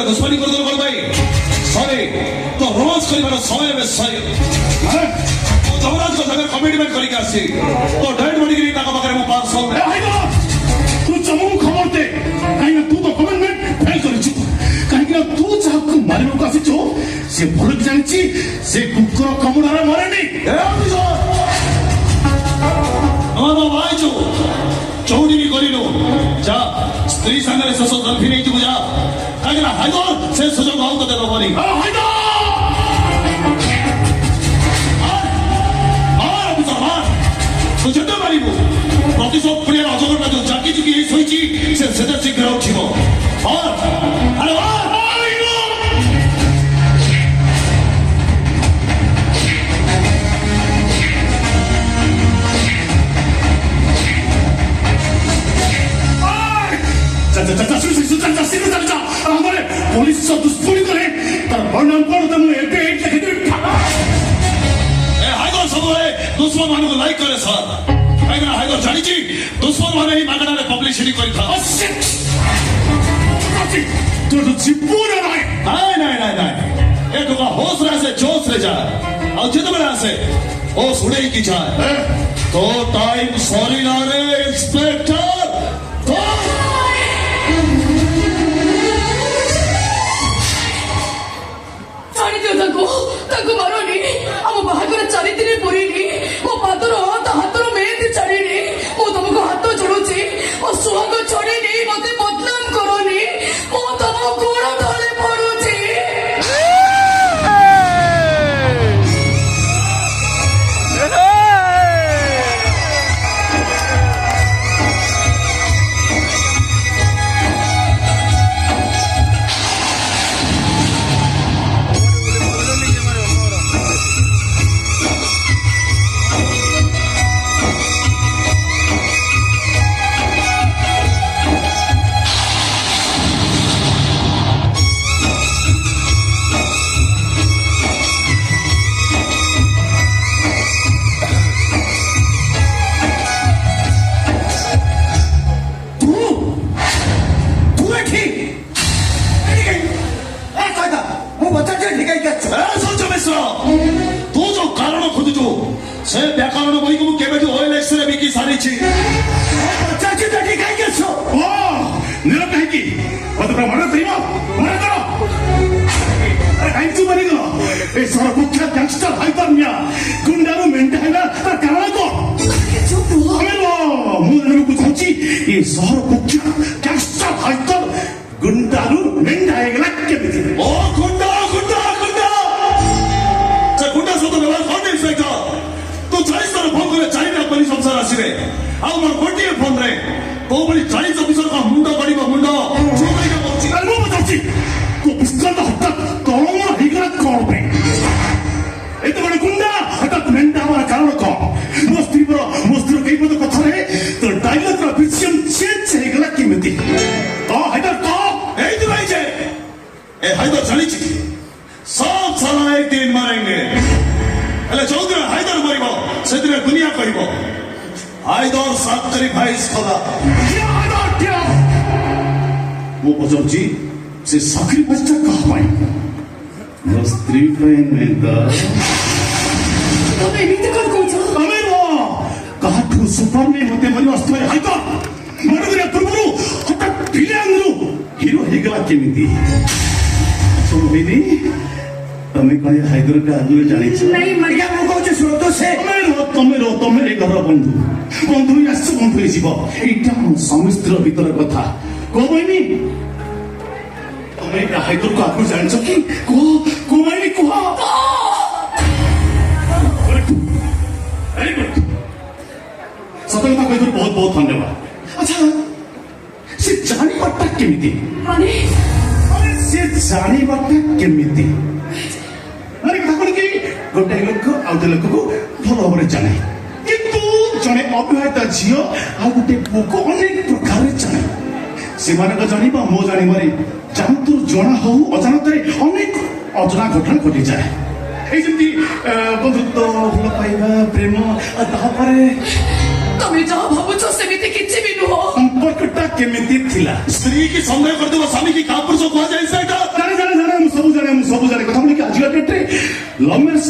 सागर दुश्मनी कर दो भाई सॉरी तो रोज करिबार समय में सही तो जवराज को सागर कमिटमेंट करिक आसी तो डेड बॉडी की ताका पाखरे मो पार्सल ए हाइदर तू चमू खबर दे काई ना तू तो कमिटमेंट फेल करिछु काई ना तू जाको मारिनो कासी छो से भल जानछि से कुकुर कमुडारे मरेनी ए अफिसर हमारा भाई जो चौड़ी करिनो जा स्त्री संगे से सो गलफी नहीं जा काई ना हाइदर से सुजोग आउ तो दे दो बनी हाइदर तो जते मारिबो प्रतिशोध पुलिया अजगर जो जाकी जुकी सोईची से सेदा शीघ्र उठिबो और अरे हमारे पुलिस से दुश्मनी करे तर वर्णन कर दे मु एटे एट लिखि दे ए हाइदर सब दुश्मन मान को लाइक करे सर काइना हाइदर जानी छी दुश्मन माने ही मागना रे पब्लिसिटी करि था तो जीवन नहीं नहीं ए तो का होश रहे से जोश रे जा और जित बड़ा से ओ सुने की चाहे तो टाइम सॉरी ना रे इंस्पेक्टर तो ताको मारोनी हम बाहागर 4 दिन पुरीनी मो पादर हातर मेहंदी छाड़ीनी मो तुमको हाथ जोड़ुची मो सुहाग छड़ीनी मते बदनाम करोनी मो तुम गोड़ तले पड़ुची तू जो कारण खोजुचु से व्याकरण बही को केबे ओएलएक्स रे बिकी सारी छी चाची टटी काई गेछो ओ निर काई की मत प्रमाण करियो मरे करो अरे काई तू मरे गलो ए सर कुख्या गैंगस्टर हाइदर मिया गुंडारो मेंटा हैला तर कारण को चुप हो हेलो मुन को चाची ए सर कुख्या गैंगस्टर हाइदर गुंडारो मेंटा हैला के बिती ओ गुंडा संसार आसवे आउ मोर गोटे फोन रे तो बड़ी 40 ऑफिसर का मुंडो गड़ीबो मुंडो चोकरी का पहुंची अरे मो बताची तो पिस्तल हटा कौन हिगरा कौन पे ए तो बड़े गुंडा हटा मेंटा हमारा कारण को मस्ती कई पद कथा रे तो डायलॉग रा विषय चेंज हेगला किमिति तो हटा को ए तो भाई जे ए हाइदर जानी छी सब साला एक दिन मारेंगे अले चौधरी हाइदर मरिबो सेदिन दुनिया कहिबो हाइदर सैक्रिफाइस कला क्या हाइदर क्या वो पजरजी से सैक्रिफाइस ता कह पाई नो स्त्री फ्रेंड में द तमे एमिति कर कोछ अमे नो काठू सुपर में मते मरि अस्तय हाइदर मरगरे प्रभु हटा ढिलांगरु हीरो हेगला केमिति सुमिनी तमे कहे हाइदर का आगु जानि छ नहीं मरिया मो कहछ सुनो से तमे रे घर बंधु आस बंधु जीव एटा समिस्त्र भीतर कथा कहबैनी तमे हाइदर को आगु जानि छ कि कहबैनी कह वेरी गुड सतलता कहदर बहुत बहुत धन्यवाद अच्छा से जानि पट्टा केमिति माने से जानि पट्टा केमिति अरे कौन की गोटे लोक आउटे लोक को भल भाव जाने किंतु जने अविवाहिता झील आ गोटे पुक अनेक प्रकार जाने से जाना मो जानी मारी जानतु जना हो अजानत अनेक अजना घटना घटी जाए ये बंधुत्व भल पाइबा प्रेम तमे जहाँ भावुछ सेमिति किछि भी नुह संपर्कटा केमिति थिला स्त्री की संदेह कर देबो स्वामी की कापुरुष को जाय सेटा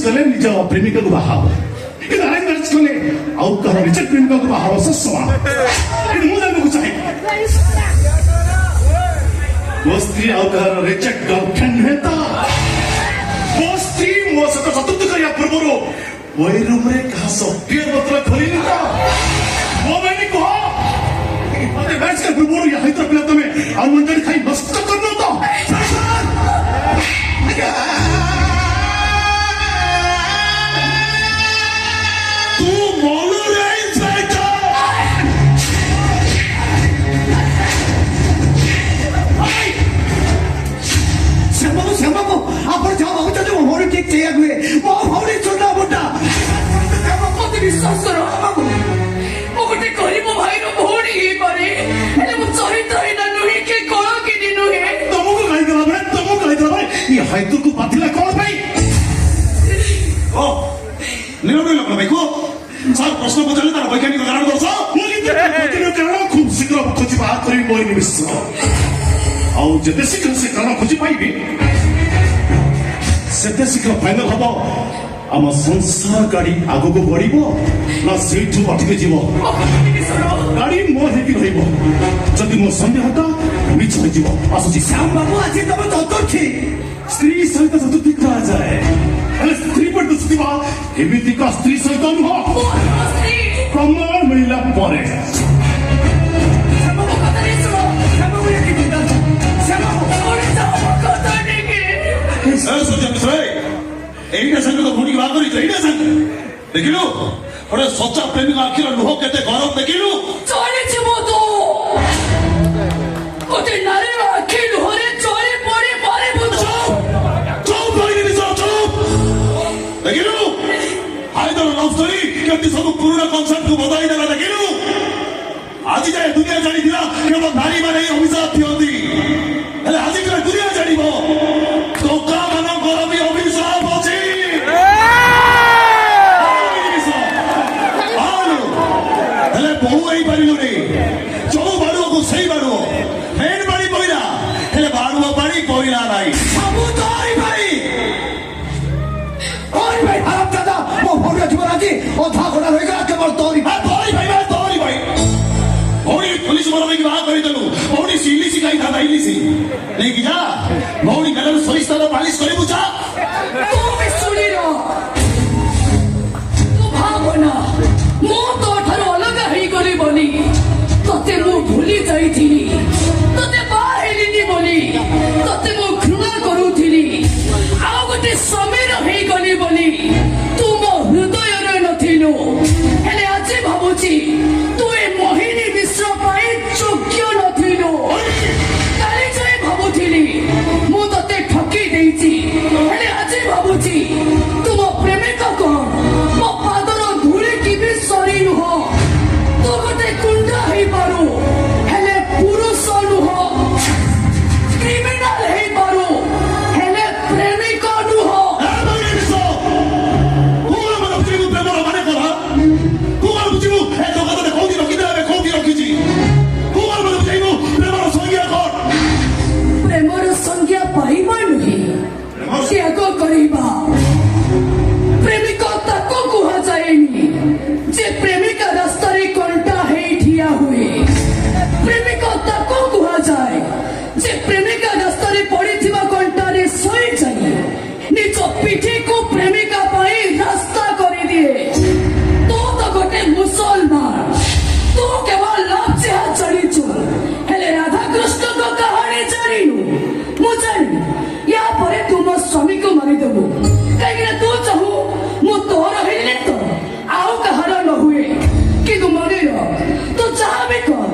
कले निज प्रेमिका को बाहा कि अरेंज मैरिज कले आउ कह रिजेक्ट प्रेमिका को बाहा से समान इन मु जानबो चाहे वो स्त्री आउ कह रिजेक्ट गर्लफ्रेंड है ता वो स्त्री मो सत सतुत करिया पूर्वरो वही रूम रे कहा सॉफ्टवेयर मतलब खोली नहीं था वो मैंने कहा अरे मैच के पूर्वरो या हित पिला तमे और मंजर खाई मस्त करनो तो तू मोलू रे इंस्पेक्टर श्यामबाबू आपण जाओ भाବୁଛନ୍ତି ମୋ ଭଉଣୀ ଠିକ ସେଇଆ ହୁଏ ମୋ ଭଉଣୀ ଛୋଟା ମୋଟା ମତେ ବିଶ୍ୱାସ କର ମୁଁ ଗୋଟେ ଗରିବ ଭାଇର ଭଉଣୀ ହେଇପାରେ ହେଲେ ମୁଁ ଚରିତ୍ରହୀନ ନୁହେଁ କି କଳଙ୍କିନୀ ନୁହେଁ तुमको कहीं दला ये हाइतु को पाथिला कौन भाई ओ निरवय लोक भाई को सर प्रश्न पचारले तार वैज्ञानिक कारण दर्श मुझे कारण खूब शीघ्र खोजी बाहर करी मोई निमिष आउ जते शीघ्र से कारण खोजी पाइबे सेते शीघ्र फाइनल हबो आम संसार गाड़ी आगो को बढ़िबो ना सेठु अटके जीवो गाड़ी मो हेकी रहइबो जदि मो संदेह हटा मिछ जीवो आसुची ଶ୍ୟାମବାବୁ ଆଜି ତମେ ଚତୁର୍ଥୀ स्त्री सहित चतुर्थी कराଯାଏ ହେଲେ ସ୍ତ୍ରୀ ପଟ ଦୁଷ୍ଟିବା ଏମିତିକା ସ୍ତ୍ରୀ ସହିତ ନୁହଁ ପ୍ରମାଣ ମିଳିଲା ପରେ ଶ୍ୟାମବାବୁ କଥା ନେଇ ଶୁଣ ଶ୍ୟାମବାବୁ ଏଠି ଚିନ୍ତା ଶ୍ୟାମବାବୁ ଶୁଣି ଯାଅ ମୋ କଥା ଟିକେ ए सत्य मिश्र एइटा संग तो भूणी बात करी एइटा संग देखिलु ओरे सच्चा प्रेमिक आखिर लुह केते गरम देखिलु ଚଳିଛି ମୁଁ ତୁ ଗୋଟେ ନାରୀର ଆଖି ଲୁହରେ ଚଳି ପଡ଼ି ମାରିବୁ ତୁ चुप रही निशा चुप देखिलु हाइदर लव स्टोरी केमती सब पुराना कॉन्सेप्ट को बदलाई देला देखिलु आज जाए दुनिया जानी दिला केवल नारी माने ही अभिशाप दियंती हेले आज के दुनिया जानिबो टोका मानो गरमी अभिशाप अछि हेले बहु एई परिलु रे चौ बाड़ुओ को सही बाड़ुओ मेन बाड़ी पइला हेले बाड़ुओ बाड़ी पइला नाही ସବୁ ତୋରି ଭାଇ ତୋରି ଭାଇ ଖରାପ ଦାଦା ମୋ ଭଉଣୀ ଜୀବନ ଆଜି ଅଧା ଘୋଡ଼ା ରହିଗଲା କେବଳ ତୋରି आ तोरी भाई भौणी पुलिस वालों की बात करी तनु भौणी सीली सी कहीं था इलिसी नहीं की जा भौणी कलर सोरिस तल पालिश करे बुझा ତୁ ବି ଶୁଣିର ତୁ ଭାବନା ମୁଁ ତୋଠାରୁ ଅଲଗା ହେଇଗଲି ବୋଲି ତତେ ମୁଁ ଭୁଲି ଯାଇଥିଲି ତତେ ବାହା ହେଲିନି ବୋଲି ତତେ ମୁଁ ଘୃଣା କରୁଥିଲି ଆଉ ଗୋଟେ ସମୀର ହେଇଗଲି ବୋଲି ତୁ ମୋ ହୃଦୟରେ ନଥିଲୁ ହେଲେ ଆଜି ଭାବୁଛି ତୁ ଏ ମୋହିନୀ ମିଶ୍ର ପାଇଁ ଯୋଗ୍ୟ ନଥିଲୁ କାଲି ଯାଏ ଭାବୁଥିଲି ମୁଁ ତତେ ଠକି ଦେଇଛି ହେଲେ ଆଜି ଭାବୁଛି ତୁ ମୋ ପ୍ରେମିକ କଣ ମୋ ପାଦର ଧୂଳି କିବି ସରି ନୁହଁ ତୁ ଗୋଟେ କୁଣ୍ଡା ହେଇପାରୁ ହେଲେ ପୁରୁଷ ନୁହଁ କ୍ରିମିନାଲ ହେଇପାରୁ ହେଲେ ପ୍ରେମିକ ନୁହଁ ए भौणी मिसो कोन मन बुझिबु प्रेम माने करा कोन बुझिबु ए जगत में कोठी रखी देबे कोठी रखीची कोन मन बुझिबु प्रेम संज्ञा कोन ପ୍ରେମର ସଂଜ୍ଞା ପାଇବା ନୁହେଁ ତ୍ୟାଗ କରିବା ପ୍ରେମିକ ତାକୁ କୁହାଯାଏନି ଯେ ପ୍ରେମିକା ରାସ୍ତାରେ କଣ୍ଟା ହେଇ ଠିଆ ହୁଏ ପ୍ରେମିକ ତାକୁ କୁହାଯାଏ ଯେ ପ୍ରେମିକା ରାସ୍ତାରେ ପଡ଼ିଥିବା କଣ୍ଟାରେ ଶୋଇଯାଏ ନିଜ ପିଠିକୁ ପ୍ରେମିକା ପାଇଁ ରାସ୍ତା କରିଦିଏ ତୁ ତ ଗୋଟେ ମୁସଲମାନ ତୁ କେବଳ ଲଭ୍ ଜେହାଦ ଜାଣିଛୁ ହେଲେ ରାଧାକୃଷ୍ଣଙ୍କ କାହାଣୀ ଜାଣିନୁ ମୁଁ ଜାଣିନି ୟା ପରେ ତୁ ମୋ ସ୍ୱାମୀକୁ ମାରିଦେବୁ କାହିଁକିନା ତୁ ଚାହୁଁ ମୁଁ ତୋର ହେଲେ ତ ଆଉ କାହାର ନ ହୁଏ କିନ୍ତୁ ମନେ ରଖ ତୁ ଯାହା ବି କର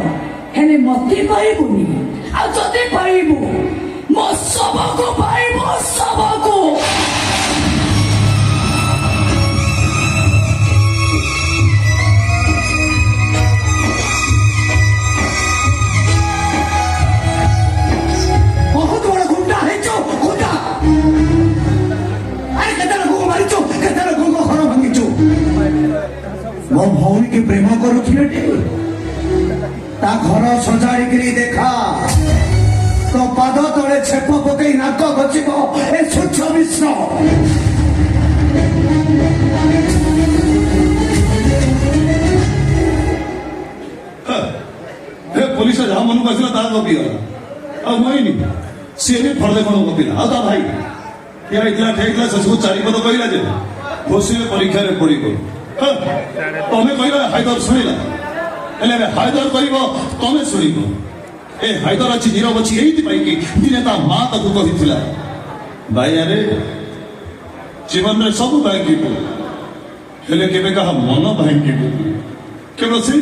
ହେଲେ ମତେ ପାଇବୁନି ଆଉ ଯଦି ପାଇବୁ ମୋ ଶବକୁ ପାଇବୁ ଶବକୁ ବହୁତ ବଡ଼ ଗୁଣ୍ଡା ହେଇଛୁ ଗୁଣ୍ଡା ଆରେ କେତେ ଲୋକଙ୍କୁ ମାରିଛୁ କେତେ ଲୋକଙ୍କ ଘର ଭାଙ୍ଗିଛୁ ମୋ ଭଉଣୀକି ପ୍ରେମ କରୁଥିଲେ ଟି ତା ଘର ସଜାଡ଼ିକିରି ଦେଖା ତୋ ପାଦ ତଳେ ଛେପ ପକେଇ ନାକ ଘଷିବ ଏ ସ୍ୱଚ୍ଛ ମିଶ୍ର କହିଥିଲା ତା କପିଗଲା ଆଉ ମୁଇଁନି ସିଏ ବି ଫର୍ଦେ କ'ଣ କପିଲା ଆଉ ତା ଭାଇ ଠିଆ ହେଇଥିଲା ସେ ସବୁ ଚାରିପଦ କହିଲା ଯେ ବସିଲେ ପରୀକ୍ଷାରେ ପଡ଼ିବ ତମେ କହିଲା ହାଇଦର ଶୁଣିଲା ହେଲେ ଏବେ ହାଇଦର କରିବ ତମେ ଶୁଣିବ ଏ ହାଇଦର ଅଛି ନିରବ ଅଛି ଏଇଥିପାଇଁ କି ଦିନେ ତା ମା ତାକୁ କହିଥିଲା ଭାଇଆରେ ଜୀବନରେ ସବୁ ଭାଙ୍ଗିବୁ ହେଲେ କେବେ କାହା ମନ ଭାଙ୍ଗିବୁ କେବଳ ସେଇ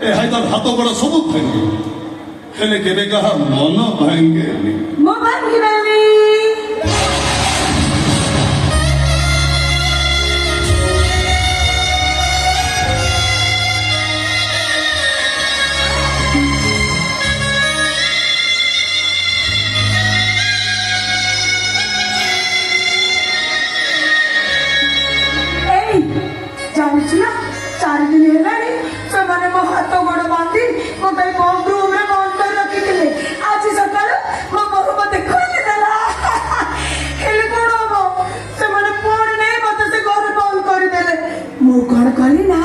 ଏ ହାଇଦର ହାତ ଗୋଡ଼ ସବୁ ଭାଙ୍ଗିବ ହେଲେ କେବେ କାହା ମନ ଭାଙ୍ଗେନି ମୋ ଭାଙ୍ଗିବାନି ଜାଣିଛୁ ନା 4 ଦିନ ହେଲାଣି ସେମାନେ ମୋ ହାତ ଗୋଡ଼ ବାନ୍ଧି ଗୋଟେ ରୁମ୍ରେ ବନ୍ଦ କରି ରଖିଥିଲେ ଆଜି ସକାଳୁ ମୋ ବୋହୂ ମତେ ଖୋଲିଦେଲା ହେଲେ କଣ ହବ ସେମାନେ ପୁଣି ନେଇ ମତେ ସେ ଘରେ ବନ୍ଦ କରିଦେଲେ ମୁଁ କଣ କଲି ନା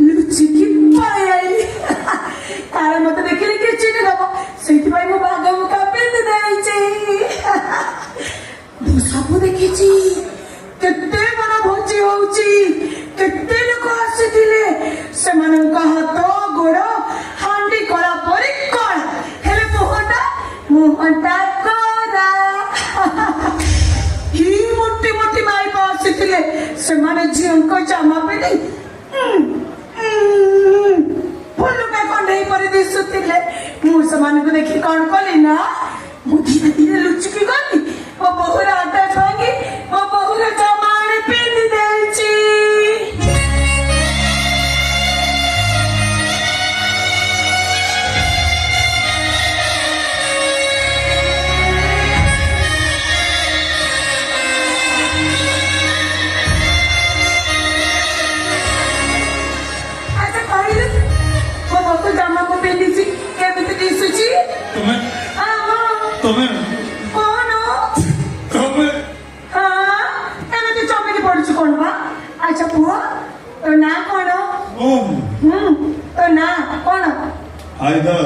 ଲୁଚିକି ପଳେଇ ଆଇଲି ତାର ମତେ ଦେଖିଲେ କିଏ ଚିନି ଦବ ସେଇଥିପାଇଁ ମୁଁ ବାଘ ମୁଖା ପିନ୍ଧି ଦେଇଛି ମୁଁ ସବୁ ଦେଖିଛି କେତେ ବଡ ଭୋଜି ହଉଛି କେତେ ଲୋକ ଆସିଥିଲେ ସେମାନଙ୍କ ହାତ ଗୋଡ଼ ହାଣ୍ଡି କଳା ପରି କଳା ହେଲେ ମୁହଁଟା କଳା ହି ମୋଟି ମୋଟି ମାଇପ ଆସିଥିଲେ ସେମାନେ ଝିଅଙ୍କ ଜାମା ପିନ୍ଧି ଫୁଲୁକା କଣ୍ଢେଇ ପରି ଦିଶୁଥିଲେ ମୁଁ ସେମାନଙ୍କୁ ଦେଖି କଣ କଲି ନା ମୁଁ ଧୀରେ ଧୀରେ ଲୁଚିକି ଗଲି ମୋ ବୋହୁର ଆଟାଚ ଭାଙ୍ଗି ମୋ ବୋହୁର ଜାମା ଆଣି ପିନ୍ଧି ଦେଇଛି ତମେ କଣ ତମେ ଏମିତି ଚମକି ପଡୁଛୁ କଣ ବା ଆଚ୍ଛା ପୁଅ ତୋ ନାଁ କଣ ତୋ ନାଁ କଣ ହାଇଦର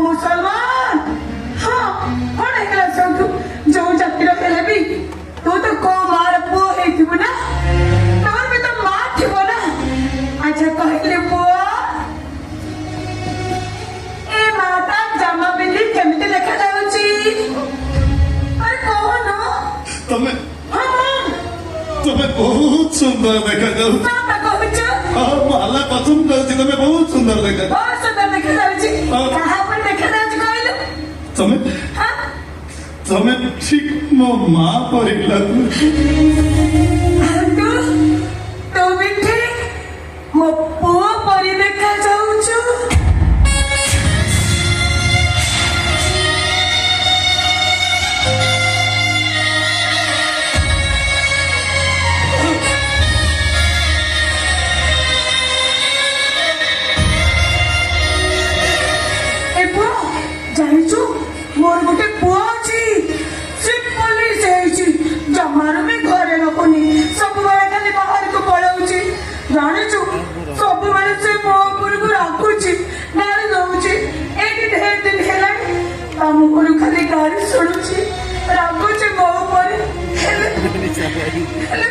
ମୁସଲମାନ ହଁ କଣ ହେଇଗଲା ସବୁ ଯୋଉ ଜାତିର ହେଲେ ବି ତୁ ତ କୋଉ ମାର ପୁଅ ହେଇଥିବୁ ନା ତମର ବି ତ ମା ଥିବ ନା ଆଚ୍ଛା କହିଲେ ପୁଅ କେମିତି ଦେଖାଯାଉଛି ଆରେ କହୁନ ତମେ ବହୁତ ସୁନ୍ଦର ଦେଖାଯାଉଛ କହୁଛ ମୁଁ ଆଲା ପସନ୍ଦ କରୁଛି ତମେ ବହୁତ ସୁନ୍ଦର ଦେଖାଯାଉଛ ବହୁତ ସୁନ୍ଦର ଦେଖାଯାଉଛି କାହା ଉପରେ ଦେଖାଯାଉଛି କହିଲୁ ତମେ ଠିକ ମୋ ମା ପରି ଲାଗୁଛ ତୁ ବି ଠିକ ମୋ ପୁଅ ପରି ଦେଖାଯାଉଛୁ ଜାଣିଛୁ ମୋର ଗୋଟେ ପୁଅ ଅଛି ସେ ପୋଲିସ ହେଇଛି ଜମାରୁ ବି ଘରେ ରଖୁନି ସବୁବେଳେ ଖାଲି ବାହାରକୁ ପଳାଉଛି ଜାଣିଛୁ ସବୁବେଳେ ସେ ମୋ ଉପରକୁ ରାଗୁଛି ଗାଳି ଦଉଛି ଏଇଠି ଢେର ଦିନ ହେଲାଣି ତା ମୁହଁରୁ ଖାଲି ଗାଳି ଶୁଣୁଛି ରାଗୁଛି ମୋ ଉପରେ ହେଲେ